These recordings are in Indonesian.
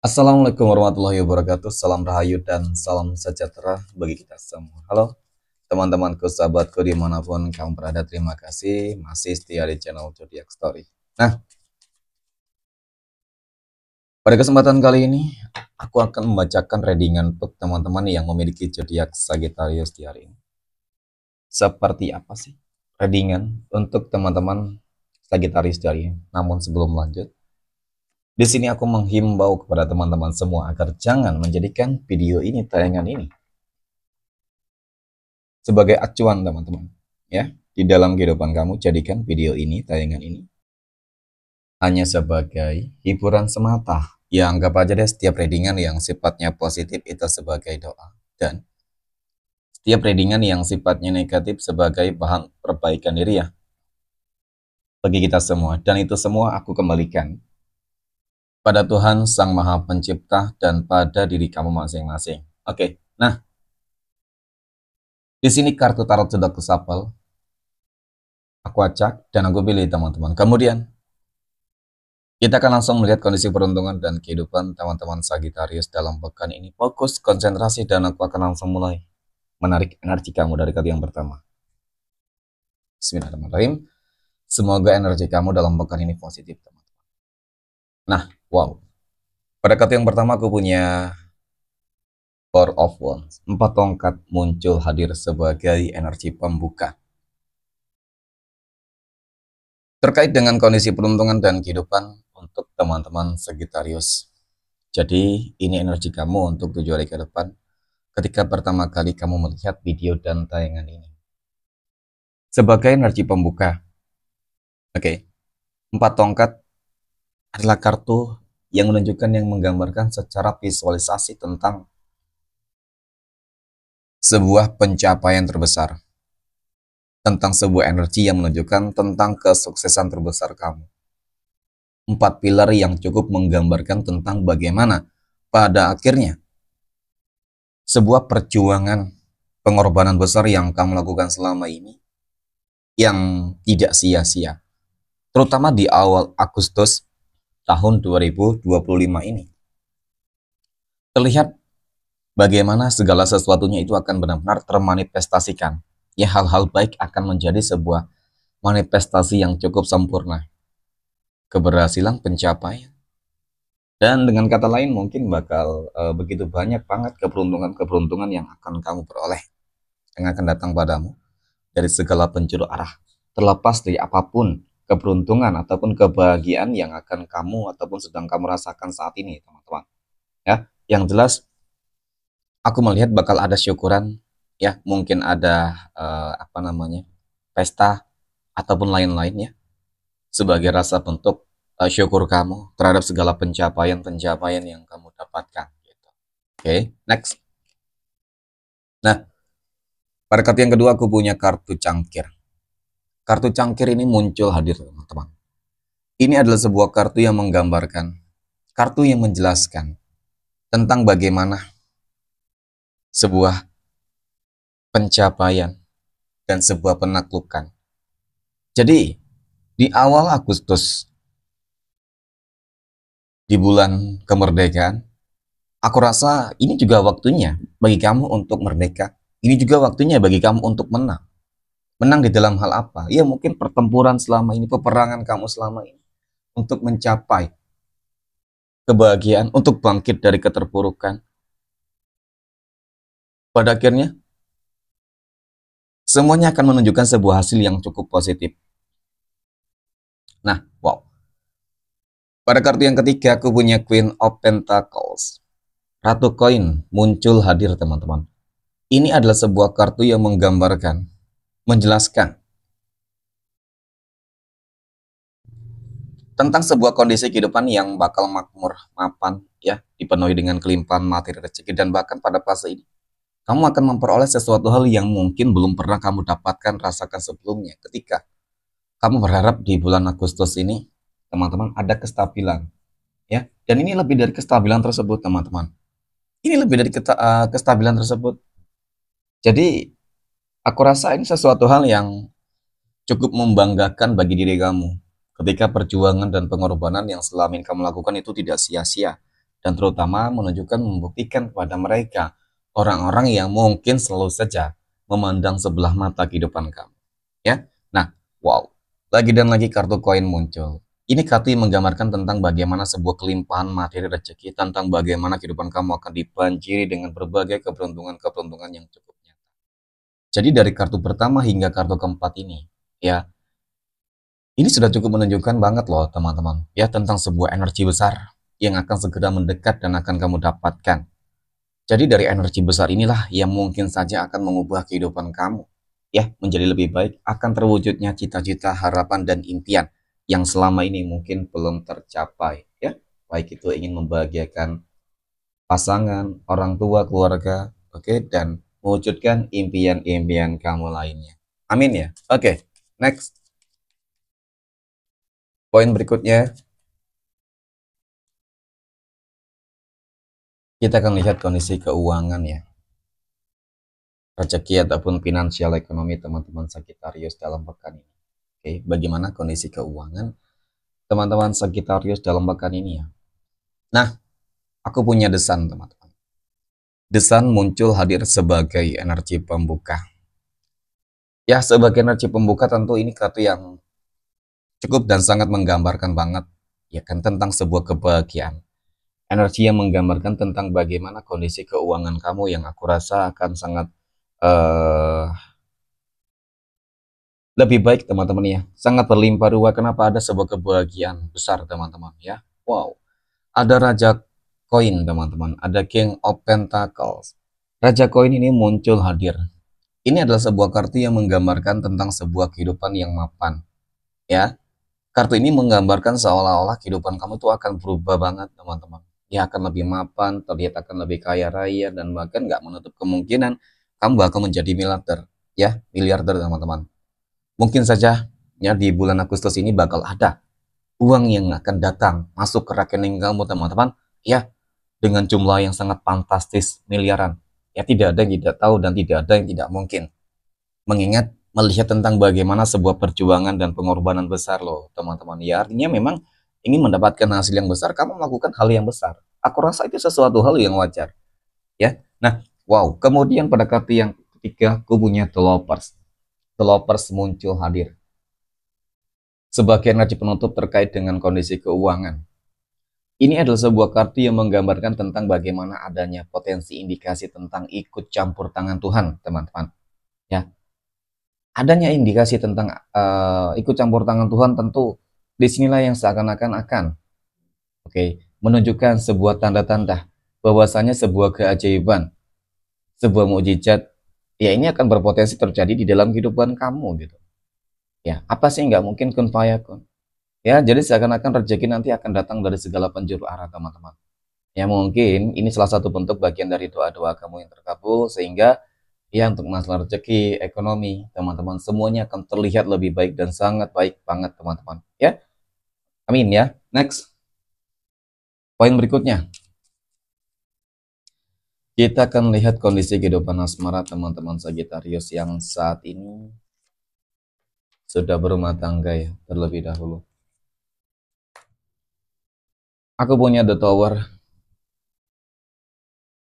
Assalamualaikum warahmatullahi wabarakatuh. Salam rahayu dan salam sejahtera bagi kita semua. Halo teman-temanku, sahabatku dimanapun kamu berada. Terima kasih masih setia di channel Zodiac Story. Nah, pada kesempatan kali ini aku akan membacakan readingan untuk teman-teman yang memiliki zodiak Sagittarius di hari ini. Seperti apa sih readingan untuk teman-teman Sagittarius di hari ini? Namun sebelum lanjut, di sini aku menghimbau kepada teman-teman semua agar jangan menjadikan video ini, tayangan ini, sebagai acuan teman-teman. Ya, di dalam kehidupan kamu jadikan video ini, tayangan ini, hanya sebagai hiburan semata. Ya, anggap aja deh setiap readingan yang sifatnya positif itu sebagai doa. Dan setiap readingan yang sifatnya negatif sebagai bahan perbaikan diri ya, bagi kita semua. Dan itu semua aku kembalikan pada Tuhan Sang Maha Pencipta dan pada diri kamu masing-masing. Oke, nah di sini kartu tarot sudah kusapel, aku acak dan aku pilih teman-teman. Kemudian kita akan langsung melihat kondisi peruntungan dan kehidupan teman-teman Sagittarius dalam pekan ini. Fokus, konsentrasi, dan aku akan langsung mulai menarik energi kamu dari kartu yang pertama. Bismillahirrahmanirrahim. Semoga energi kamu dalam pekan ini positif, teman-teman. Nah, wow. Pada kartu yang pertama aku punya Four of Wands. 4 tongkat muncul hadir sebagai energi pembuka. Terkait dengan kondisi peruntungan dan kehidupan untuk teman-teman Sagittarius. Jadi ini energi kamu untuk 7 hari ke depan ketika pertama kali kamu melihat video dan tayangan ini. Sebagai energi pembuka. Oke. 4 tongkat adalah kartu yang menunjukkan, yang menggambarkan secara visualisasi tentang sebuah pencapaian terbesar. Tentang sebuah energi yang menunjukkan tentang kesuksesan terbesar kamu. 4 pilar yang cukup menggambarkan tentang bagaimana pada akhirnya sebuah perjuangan, pengorbanan besar yang kamu lakukan selama ini yang tidak sia-sia. Terutama di awal Agustus tahun 2025 ini. Terlihat bagaimana segala sesuatunya itu akan benar-benar termanifestasikan. Ya, hal-hal baik akan menjadi sebuah manifestasi yang cukup sempurna. Keberhasilan, pencapaian. Dan dengan kata lain mungkin bakal begitu banyak banget keberuntungan-keberuntungan yang akan kamu peroleh, yang akan datang padamu dari segala penjuru arah. Terlepas dari apapun keberuntungan ataupun kebahagiaan yang akan kamu ataupun sedang kamu rasakan saat ini, teman-teman. Ya, yang jelas aku melihat bakal ada syukuran, ya, mungkin ada pesta ataupun lain-lainnya sebagai rasa bentuk syukur kamu terhadap segala pencapaian-pencapaian yang kamu dapatkan gitu. Oke, next. Nah, pada kartu yang kedua aku punya kartu cangkir. Kartu cangkir ini muncul hadir, teman-teman. Ini adalah sebuah kartu yang menggambarkan, kartu yang menjelaskan tentang bagaimana sebuah pencapaian dan sebuah penaklukan. Jadi, di awal Agustus, di bulan kemerdekaan, aku rasa ini juga waktunya bagi kamu untuk merdeka. Ini juga waktunya bagi kamu untuk menang. Menang di dalam hal apa? Ya mungkin pertempuran selama ini, peperangan kamu selama ini. Untuk mencapai kebahagiaan, untuk bangkit dari keterpurukan. Pada akhirnya, semuanya akan menunjukkan sebuah hasil yang cukup positif. Nah, wow. Pada kartu yang ketiga, aku punya Queen of Pentacles. Ratu koin muncul hadir, teman-teman. Ini adalah sebuah kartu yang menggambarkan, menjelaskan tentang sebuah kondisi kehidupan yang bakal makmur, mapan, ya, dipenuhi dengan kelimpahan materi, rezeki, dan bahkan pada fase ini kamu akan memperoleh sesuatu hal yang mungkin belum pernah kamu dapatkan, rasakan sebelumnya. Ketika kamu berharap di bulan Agustus ini, teman-teman, ada kestabilan, ya. Dan ini lebih dari kestabilan tersebut, teman-teman. Ini lebih dari kestabilan tersebut. Jadi, aku rasa ini sesuatu hal yang cukup membanggakan bagi diri kamu. Ketika perjuangan dan pengorbanan yang selama ini kamu lakukan itu tidak sia-sia. dan terutama menunjukkan membuktikan kepada mereka orang-orang yang mungkin selalu saja memandang sebelah mata kehidupan kamu. Ya, nah, wow, lagi dan lagi kartu koin muncul. Ini kartu yang menggambarkan tentang bagaimana sebuah kelimpahan materi rezeki, tentang bagaimana kehidupan kamu akan dibanjiri dengan berbagai keberuntungan-keberuntungan yang cukup nyata. Jadi dari kartu pertama hingga kartu keempat ini, ya, ini sudah cukup menunjukkan banget loh teman-teman, ya, tentang sebuah energi besar yang akan segera mendekat dan akan kamu dapatkan. Jadi dari energi besar inilah yang mungkin saja akan mengubah kehidupan kamu, ya, menjadi lebih baik, akan terwujudnya cita-cita, harapan, dan impian yang selama ini mungkin belum tercapai, ya. Baik itu ingin membahagiakan pasangan, orang tua, keluarga, oke, dan mewujudkan impian-impian kamu lainnya. Amin ya. Oke, next. Poin berikutnya, kita akan lihat kondisi keuangan ya. Rezeki ataupun finansial ekonomi teman-teman Sagittarius dalam pekan ini. Oke, bagaimana kondisi keuangan teman-teman Sagittarius dalam pekan ini ya. Nah, aku punya desan teman-teman. Desan muncul hadir sebagai energi pembuka. Ya, sebagai energi pembuka tentu ini kartu yang cukup dan sangat menggambarkan banget ya kan tentang sebuah kebahagiaan. Energi yang menggambarkan tentang bagaimana kondisi keuangan kamu yang aku rasa akan sangat eh lebih baik teman-teman ya. Sangat berlimpah ruah. Kenapa? Ada sebuah kebahagiaan besar teman-teman ya. Wow. Ada Raja Koin teman-teman. Ada King of Pentacles. Raja Koin ini muncul hadir. Ini adalah sebuah kartu yang menggambarkan tentang sebuah kehidupan yang mapan. Ya. Kartu ini menggambarkan seolah-olah kehidupan kamu itu akan berubah banget teman-teman. Ya akan lebih mapan, terlihat akan lebih kaya raya, dan bahkan nggak menutup kemungkinan kamu bakal menjadi miliarder. Ya, miliarder teman-teman. Mungkin saja ya di bulan Agustus ini bakal ada uang yang akan datang masuk ke rekening kamu teman-teman. Ya, dengan jumlah yang sangat fantastis, miliaran. Ya tidak ada yang tidak tahu dan tidak ada yang tidak mungkin. Mengingat melihat tentang bagaimana sebuah perjuangan dan pengorbanan besar loh teman-teman. Ya artinya memang ingin mendapatkan hasil yang besar, kamu melakukan hal yang besar. Aku rasa itu sesuatu hal yang wajar. Ya, nah, wow. Kemudian pada kartu yang ketiga, aku punya The Lovers. The Lovers muncul hadir sebagai energi penutup terkait dengan kondisi keuangan. Ini adalah sebuah kartu yang menggambarkan tentang bagaimana adanya potensi indikasi tentang ikut campur tangan Tuhan, teman-teman. Ya, adanya indikasi tentang ikut campur tangan Tuhan tentu disinilah yang seakan-akan akan, oke, menunjukkan sebuah tanda-tanda bahwasanya sebuah keajaiban, sebuah mukjizat, ya ini akan berpotensi terjadi di dalam kehidupan kamu gitu. Ya, apa sih nggak mungkin kun fayakun? Ya, jadi seakan-akan rezeki nanti akan datang dari segala penjuru arah teman-teman. Ya mungkin ini salah satu bentuk bagian dari doa-doa kamu yang terkabul sehingga ya untuk masalah rezeki, ekonomi, teman-teman semuanya akan terlihat lebih baik dan sangat baik banget teman-teman. Ya, amin ya. Next, poin berikutnya. Kita akan lihat kondisi kehidupan asmara teman-teman Sagittarius yang saat ini sudah berumah tangga ya terlebih dahulu. Aku punya The Tower.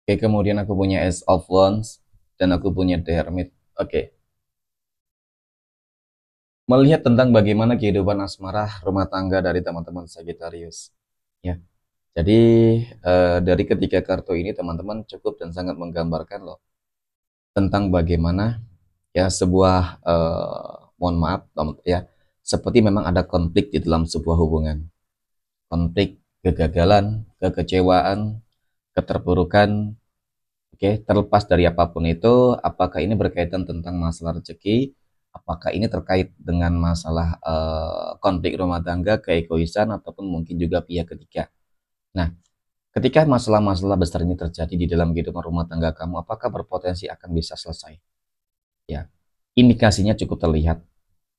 Oke, kemudian aku punya Ace of Wands dan aku punya The Hermit. Oke. Melihat tentang bagaimana kehidupan asmara rumah tangga dari teman-teman Sagittarius. Ya. Jadi dari ketiga kartu ini teman-teman cukup dan sangat menggambarkan loh tentang bagaimana ya sebuah mohon maaf ya seperti memang ada konflik di dalam sebuah hubungan. Konflik, kegagalan, kekecewaan, keterpurukan. Oke, terlepas dari apapun itu, apakah ini berkaitan tentang masalah rezeki, apakah ini terkait dengan masalah konflik rumah tangga, keegoisan, ataupun mungkin juga pihak ketiga. Nah, ketika masalah-masalah besar ini terjadi di dalam kehidupan rumah tangga kamu, apakah berpotensi akan bisa selesai? Ya, indikasinya cukup terlihat.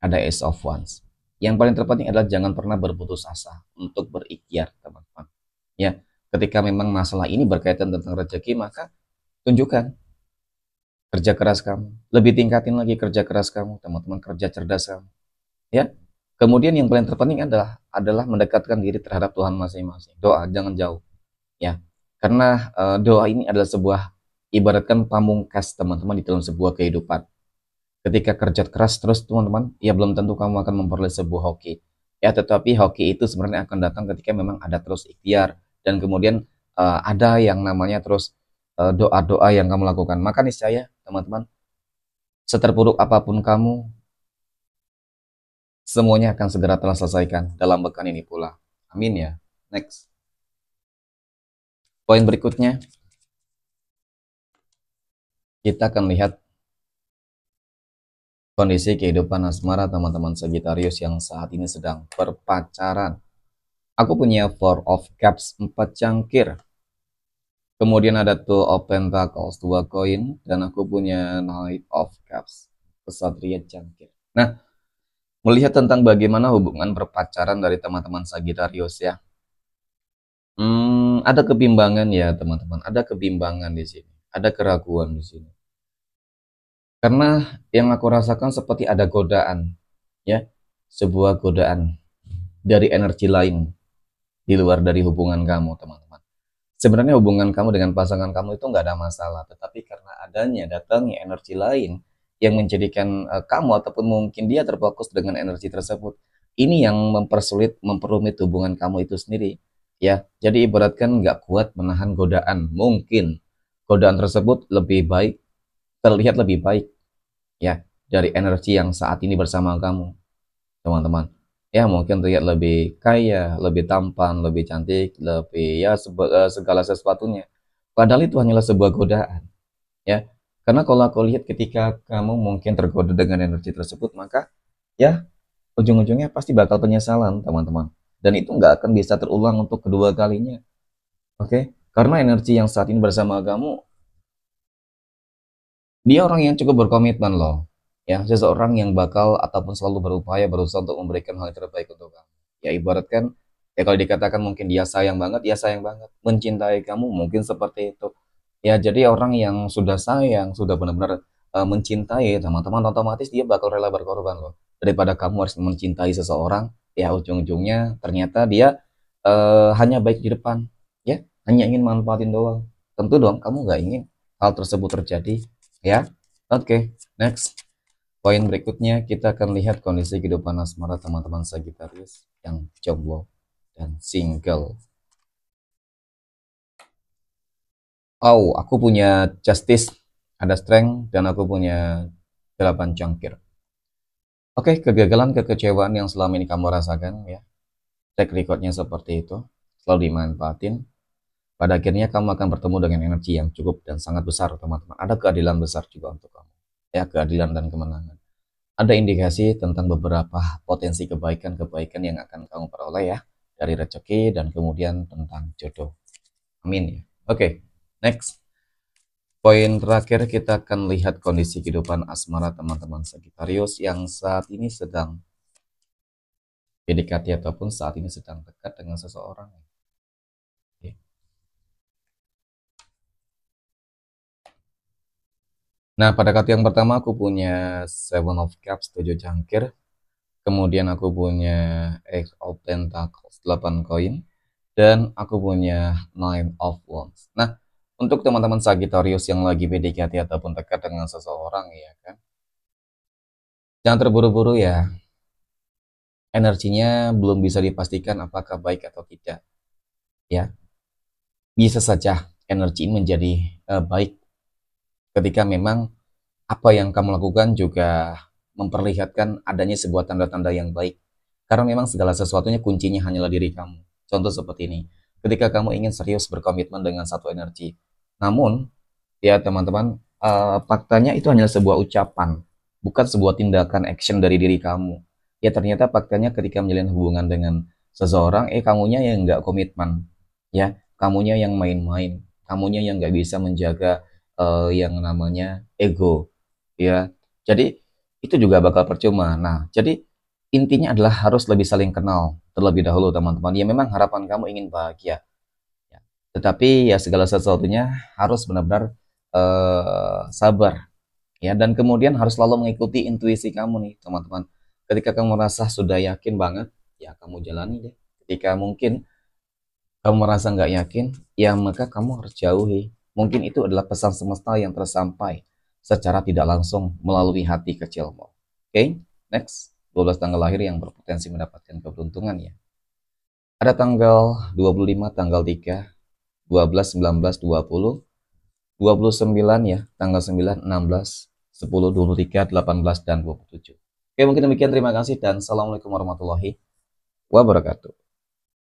Ada Ace of Wands. Yang paling terpenting adalah jangan pernah berputus asa untuk berikhtiar, teman-teman. Ya, ketika memang masalah ini berkaitan tentang rezeki, maka tunjukkan kerja keras kamu. Lebih tingkatin lagi kerja keras kamu, teman-teman, kerja cerdas kamu. Ya. Kemudian yang paling terpenting adalah mendekatkan diri terhadap Tuhan masing-masing. Doa jangan jauh. ya. Karena doa ini adalah sebuah ibaratkan pamungkas teman-teman di dalam sebuah kehidupan. Ketika kerja keras terus teman-teman, ya belum tentu kamu akan memperoleh sebuah hoki. Ya, tetapi hoki itu sebenarnya akan datang ketika memang ada terus ikhtiar dan kemudian ada yang namanya terus doa-doa yang kamu lakukan. Maka niscaya teman-teman, seterpuruk apapun kamu, semuanya akan segera terselesaikan dalam pekan ini pula. Amin ya. Next. Poin berikutnya, kita akan lihat kondisi kehidupan asmara teman-teman Sagittarius yang saat ini sedang berpacaran. Aku punya Four of Cups, 4 cangkir. Kemudian ada Two of Pentacles, 2 koin. Dan aku punya Knight of Cups, kesatria cangkir. Nah, melihat tentang bagaimana hubungan berpacaran dari teman-teman Sagittarius ya. Ada kebimbangan ya teman-teman. Ada kebimbangan di sini. Ada keraguan di sini. Karena yang aku rasakan seperti ada godaan. Ya, sebuah godaan dari energi lain di luar dari hubungan kamu teman-teman. Sebenarnya hubungan kamu dengan pasangan kamu itu nggak ada masalah, tetapi karena datangnya energi lain yang menjadikan kamu ataupun mungkin dia terfokus dengan energi tersebut, ini yang mempersulit, memperumit hubungan kamu itu sendiri. Ya, jadi ibaratkan nggak kuat menahan godaan. Mungkin godaan tersebut lebih baik, terlihat lebih baik, ya, dari energi yang saat ini bersama kamu, teman-teman. Ya, mungkin terlihat lebih kaya, lebih tampan, lebih cantik, lebih ya segala sesuatunya. Padahal itu hanyalah sebuah godaan, ya. Karena kalau aku lihat ketika kamu mungkin tergoda dengan energi tersebut, maka ya ujung-ujungnya pasti bakal penyesalan, teman-teman. Dan itu nggak akan bisa terulang untuk kedua kalinya. Oke? Karena energi yang saat ini bersama kamu, dia orang yang cukup berkomitmen loh. Ya, seseorang yang bakal ataupun selalu berupaya berusaha untuk memberikan hal yang terbaik untuk kamu. Ya ibaratkan, ya kalau dikatakan mungkin dia sayang banget, ya sayang banget. Mencintai kamu mungkin seperti itu. Ya jadi orang yang sudah sayang, sudah benar-benar mencintai teman-teman, otomatis dia bakal rela berkorban loh. Daripada kamu harus mencintai seseorang, ya ujung-ujungnya ternyata dia hanya baik di depan. Ya, hanya ingin manfaatin doang. Tentu dong, kamu nggak ingin hal tersebut terjadi. Ya, oke, next. Poin berikutnya kita akan lihat kondisi kehidupan asmara teman-teman Sagittarius yang jomblo dan single. Oh, aku punya Justice, ada Strength, dan aku punya 8 cangkir. Oke, kegagalan, kekecewaan yang selama ini kamu rasakan ya. Track recordnya seperti itu, selalu dimanfaatin. Pada akhirnya kamu akan bertemu dengan energi yang cukup dan sangat besar, teman-teman. Ada keadilan besar juga untuk kamu. Ya, keadilan dan kemenangan. Ada indikasi tentang beberapa potensi kebaikan-kebaikan yang akan kamu peroleh ya. Dari rezeki dan kemudian tentang jodoh. Amin ya. Oke, next. Poin terakhir kita akan lihat kondisi kehidupan asmara teman-teman Sagittarius yang saat ini sedang PDKT ataupun saat ini sedang dekat dengan seseorang. Oke. Nah, pada kartu yang pertama aku punya Seven of Cups, 7 cangkir. Kemudian aku punya Ace of Pentacles, 8 koin. Dan aku punya Nine of Wands. Nah, untuk teman-teman Sagittarius yang lagi PDKT ataupun dekat dengan seseorang ya kan, jangan terburu-buru ya. Energinya belum bisa dipastikan apakah baik atau tidak. Ya, bisa saja energi ini menjadi baik ketika memang apa yang kamu lakukan juga memperlihatkan adanya sebuah tanda-tanda yang baik. Karena memang segala sesuatunya kuncinya hanyalah diri kamu. Contoh seperti ini. Ketika kamu ingin serius berkomitmen dengan satu energi. Namun, ya teman-teman, faktanya itu hanya sebuah ucapan. Bukan sebuah tindakan action dari diri kamu. Ya ternyata faktanya ketika menjalin hubungan dengan seseorang, kamunya yang nggak komitmen. Ya, kamunya yang main-main. Kamunya yang nggak bisa menjaga yang namanya ego. Ya, jadi itu juga bakal percuma. Nah, jadi intinya adalah harus lebih saling kenal terlebih dahulu teman-teman. Ya memang harapan kamu ingin bahagia. Ya. Tetapi ya segala sesuatunya harus benar-benar sabar. Ya dan kemudian harus selalu mengikuti intuisi kamu nih teman-teman. Ketika kamu merasa sudah yakin banget, ya kamu jalani deh. Ketika mungkin Kamu merasa nggak yakin? Ya maka kamu harus jauhi. Mungkin itu adalah pesan semesta yang tersampai secara tidak langsung melalui hati kecilmu. Oke, next. 12 tanggal lahir yang berpotensi mendapatkan keberuntungan ya. Ada tanggal 25, tanggal 3, 12, 19, 20, 29 ya, tanggal 9, 16, 10, 23, 18, dan 27. Oke, mungkin demikian. Terima kasih dan Assalamualaikum warahmatullahi wabarakatuh.